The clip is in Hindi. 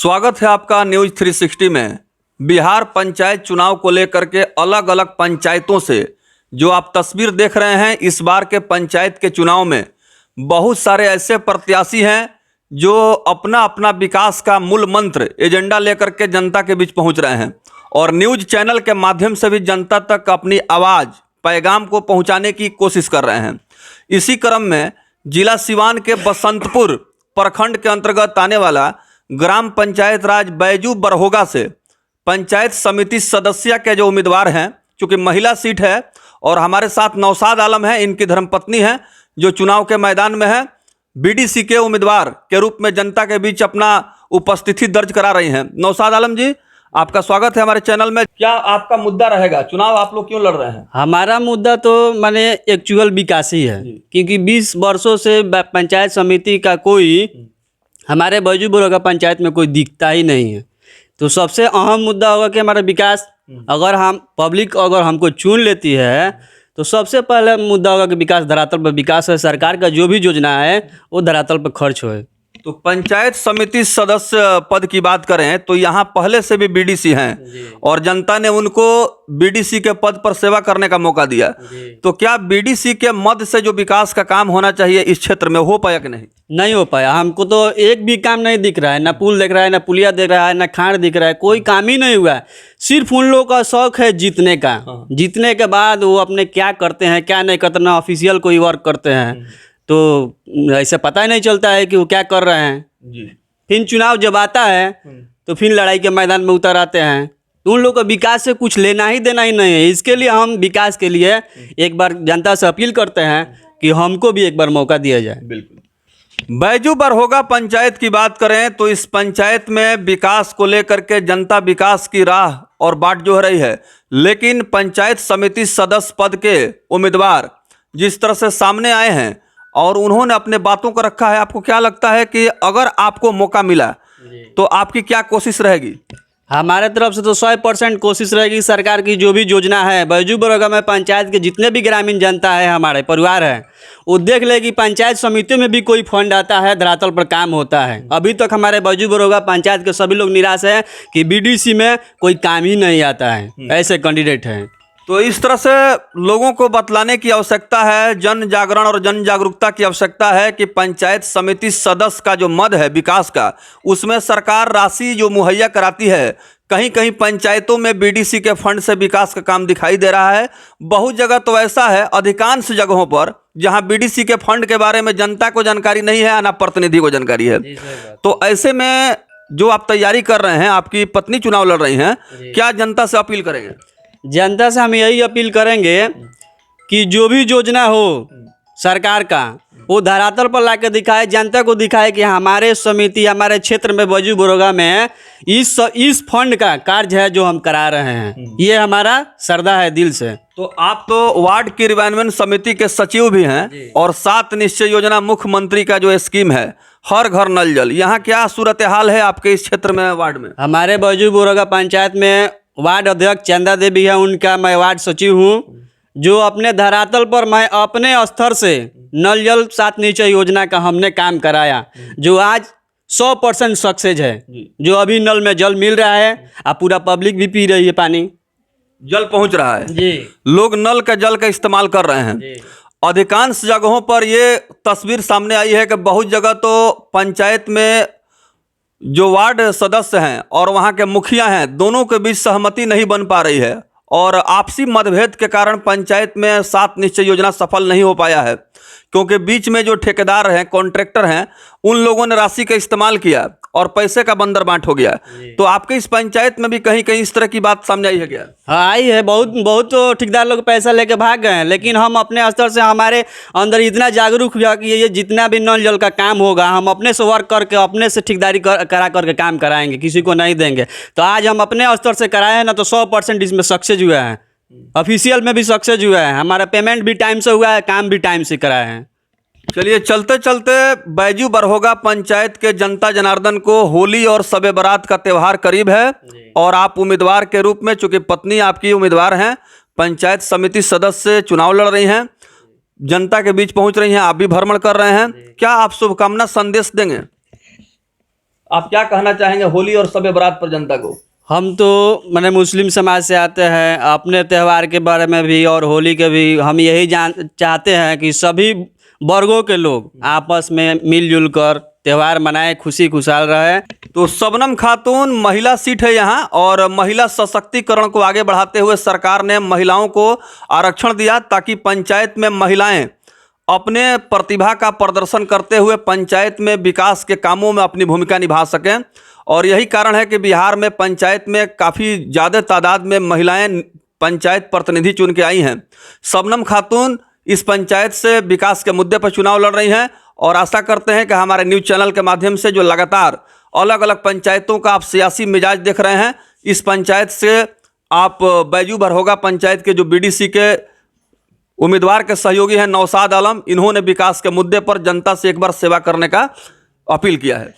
स्वागत है आपका न्यूज 360 में। बिहार पंचायत चुनाव को लेकर के अलग अलग पंचायतों से जो आप तस्वीर देख रहे हैं, इस बार के पंचायत के चुनाव में बहुत सारे ऐसे प्रत्याशी हैं जो अपना अपना विकास का मूल मंत्र एजेंडा लेकर के जनता के बीच पहुंच रहे हैं और न्यूज चैनल के माध्यम से भी जनता तक अपनी आवाज़ पैगाम को पहुंचाने की कोशिश कर रहे हैं। इसी क्रम में जिला सिवान के बसंतपुर प्रखंड के अंतर्गत आने वाला ग्राम पंचायत राज बैजू बरहोगा से पंचायत समिति सदस्य के जो उम्मीदवार हैं, चूँकि महिला सीट है और हमारे साथ नौशाद आलम है, इनकी धर्मपत्नी है, जो चुनाव के मैदान में है, बीडीसी के उम्मीदवार के रूप में जनता के बीच अपना उपस्थिति दर्ज करा रही हैं। नौशाद आलम जी, आपका स्वागत है हमारे चैनल में। क्या आपका मुद्दा रहेगा? चुनाव आप लोग क्यों लड़ रहे हैं? हमारा मुद्दा तो माने एक्चुअल विकास ही है, क्योंकि 20 वर्षों से पंचायत समिति का कोई हमारे बैजू बरहोगा पंचायत में कोई दिखता ही नहीं है। तो सबसे अहम मुद्दा होगा कि हमारा विकास, अगर हम पब्लिक अगर हमको चुन लेती है तो सबसे पहले मुद्दा होगा कि विकास धरातल पर विकास है, सरकार का जो भी योजना है वो धरातल पर खर्च होए। तो पंचायत समिति सदस्य पद की बात करें तो यहाँ पहले से भी बीडीसी हैं और जनता ने उनको बीडीसी के पद पर सेवा करने का मौका दिया। तो क्या बीडीसी के मद से जो विकास का काम होना चाहिए इस क्षेत्र में हो पाया कि नहीं? नहीं हो पाया। हमको तो एक भी काम नहीं दिख रहा है, ना पुल दिख रहा है, ना पुलिया दिख रहा है, ना खाड़ दिख रहा है, कोई काम ही नहीं हुआ है। सिर्फ उन लोगों का शौक है जीतने का। जीतने के बाद वो अपने क्या करते हैं क्या नहीं करते, ना ऑफिशियल कोई वर्क करते हैं, तो ऐसे पता ही नहीं चलता है कि वो क्या कर रहे हैं जी। फिर चुनाव जब आता है तो फिर लड़ाई के मैदान में उतर आते हैं। तो उन लोगों को विकास से कुछ लेना ही देना ही नहीं है। इसके लिए हम विकास के लिए एक बार जनता से अपील करते हैं कि हमको भी एक बार मौका दिया जाए। बिल्कुल। बैजू बरहोगा पंचायत की बात करें तो इस पंचायत में विकास को लेकर के जनता विकास की राह और बाट जोह रही है, लेकिन पंचायत समिति सदस्य पद के उम्मीदवार जिस तरह से सामने आए हैं और उन्होंने अपने बातों को रखा है, आपको क्या लगता है कि अगर आपको मौका मिला तो आपकी क्या कोशिश रहेगी? हमारे तरफ से तो 100% कोशिश रहेगी। सरकार की जो भी योजना है बैजू बरहोगा में पंचायत के जितने भी ग्रामीण जनता है, हमारे परिवार है, वो देख ले कि पंचायत समिति में भी कोई फंड आता है, धरातल पर काम होता है। अभी तक हमारे बैजू बरहोगा पंचायत के सभी लोग निराश हैं कि बीडीसी में कोई काम ही नहीं आता है, ऐसे कैंडिडेट हैं। तो इस तरह से लोगों को बतलाने की आवश्यकता है, जन जागरण और जन जागरूकता की आवश्यकता है कि पंचायत समिति सदस्य का जो मद है विकास का, उसमें सरकार राशि जो मुहैया कराती है, कहीं कहीं पंचायतों में बीडीसी के फंड से विकास का काम दिखाई दे रहा है। बहुत जगह तो ऐसा है, अधिकांश जगहों पर जहां बीडीसी के फंड के बारे में जनता को जानकारी नहीं है, ना प्रतिनिधि को जानकारी है। तो ऐसे में जो आप तैयारी कर रहे हैं, आपकी पत्नी चुनाव लड़ रही हैं, क्या जनता से अपील करेंगे? जनता से हम यही अपील करेंगे कि जो भी योजना हो सरकार का वो धरातल पर लाके दिखाए, जनता को दिखाए कि हमारे समिति, हमारे क्षेत्र में बैजू बरहोगा में इस फंड का कार्य है जो हम करा रहे हैं। ये हमारा श्रद्धा है दिल से। तो आप तो वार्ड क्रियान्वयन समिति के सचिव भी हैं और 7 निश्चय योजना मुख्यमंत्री का जो स्कीम है हर घर नल जल, यहाँ क्या सूरत हाल है आपके इस क्षेत्र में, वार्ड में? हमारे बैजू बरहोगा पंचायत में वार्ड अध्यक्ष चंदा देवी है, उनका मैं वार्ड सचिव हूँ। जो अपने धरातल पर मैं अपने स्तर से नल जल 7 निश्चय योजना का हमने काम कराया, जो आज 100% सक्सेस है। जो अभी नल में जल मिल रहा है और पूरा पब्लिक भी पी रही है, पानी जल पहुंच रहा है जी। लोग नल का जल का इस्तेमाल कर रहे हैं। अधिकांश जगहों पर ये तस्वीर सामने आई है कि बहुत जगह तो पंचायत में जो वार्ड सदस्य हैं और वहाँ के मुखिया हैं, दोनों के बीच सहमति नहीं बन पा रही है और आपसी मतभेद के कारण पंचायत में 7 निश्चय योजना सफल नहीं हो पाया है, क्योंकि बीच में जो ठेकेदार हैं, कॉन्ट्रैक्टर हैं, उन लोगों ने राशि का इस्तेमाल किया और पैसे का बंदरबांट हो गया। तो आपके इस पंचायत में भी कहीं कहीं इस तरह की बात सामने आई है क्या? हाँ, आई है। बहुत तो ठेकेदार लोग पैसा लेके भाग गए हैं, लेकिन हम अपने स्तर से हमारे अंदर इतना जागरूक हुआ कि ये जितना भी नल जल का काम होगा हम अपने से वर्क करके अपने से ठेकेदारी करा करके काम कराएंगे, किसी को नहीं देंगे। तो आज हम अपने स्तर से कराए हैं ना, तो 100% इसमें सक्सेस हुआ है। ऑफिशियल में भी सक्सेस हुआ है, हमारा पेमेंट भी टाइम से हुआ है, काम भी टाइम से कराए हैं। चलिए, चलते चलते बैजू बरहोगा पंचायत के जनता जनार्दन को होली और शबे बारात का त्यौहार करीब है और आप उम्मीदवार के रूप में, चूंकि पत्नी आपकी उम्मीदवार हैं, पंचायत समिति सदस्य चुनाव लड़ रही हैं, जनता के बीच पहुंच रही हैं, आप भी भ्रमण कर रहे हैं, क्या आप शुभकामना संदेश देंगे? आप क्या कहना चाहेंगे होली और शब बारात पर जनता को? हम तो मैंने मुस्लिम समाज से आते हैं, अपने त्यौहार के बारे में भी और होली के भी हम यही चाहते हैं कि सभी वर्गों के लोग आपस में मिलजुल कर त्यौहार मनाएं, खुशी खुशहाल रहे। तो शबनम खातून महिला सीट है यहाँ, और महिला सशक्तिकरण को आगे बढ़ाते हुए सरकार ने महिलाओं को आरक्षण दिया ताकि पंचायत में महिलाएं अपने प्रतिभा का प्रदर्शन करते हुए पंचायत में विकास के कामों में अपनी भूमिका निभा सकें। और यही कारण है कि बिहार में पंचायत में काफ़ी ज़्यादा तादाद में महिलाएं पंचायत प्रतिनिधि चुन के आई हैं। शबनम खातून इस पंचायत से विकास के मुद्दे पर चुनाव लड़ रही हैं, और आशा करते हैं कि हमारे न्यूज़ चैनल के माध्यम से जो लगातार अलग अलग पंचायतों का आप सियासी मिजाज देख रहे हैं, इस पंचायत से आप बैजू बरहोगा पंचायत के जो बीडीसी के उम्मीदवार के सहयोगी हैं नौशाद आलम, इन्होंने विकास के मुद्दे पर जनता से एक बार सेवा करने का अपील किया है।